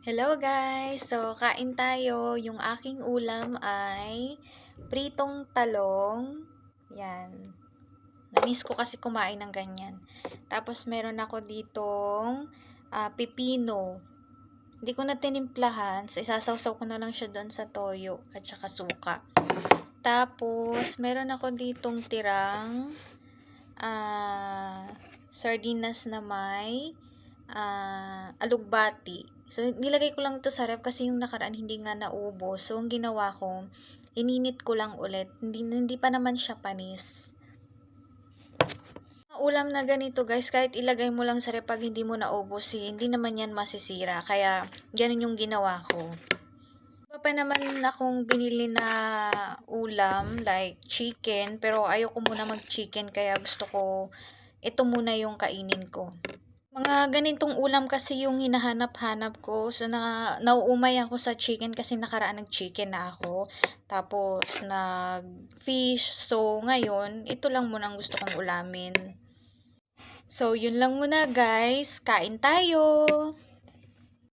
Hello guys! So, kain tayo. Yung aking ulam ay pritong talong. Yan. Namiss ko kasi kumain ng ganyan. Tapos, meron ako ditong pipino. Hindi ko na tinimplahan. So, isasawsaw ko na lang siya doon sa toyo at saka suka. Tapos, meron ako ditong tirang sardinas na may alugbati. So, nilagay ko lang ito sa ref kasi yung nakaraan hindi nga naubos. So, ang ginawa ko, ininit ko lang ulit. Hindi pa naman siya panis. Ulam na ganito guys, kahit ilagay mo lang sa ref pag hindi mo naubos, hindi naman yan masisira. Kaya, ganun yung ginawa ko. Iba pa naman akong binili na ulam, like chicken, pero ayoko muna mag-chicken, kaya gusto ko ito muna yung kainin ko. Mga ganitong ulam kasi yung hinahanap-hanap ko. So, nauumay ako sa chicken kasi nakaraan nag-chicken na ako. Tapos, nag-fish. So, ngayon, ito lang muna ang gusto kong ulamin. So, yun lang muna guys. Kain tayo!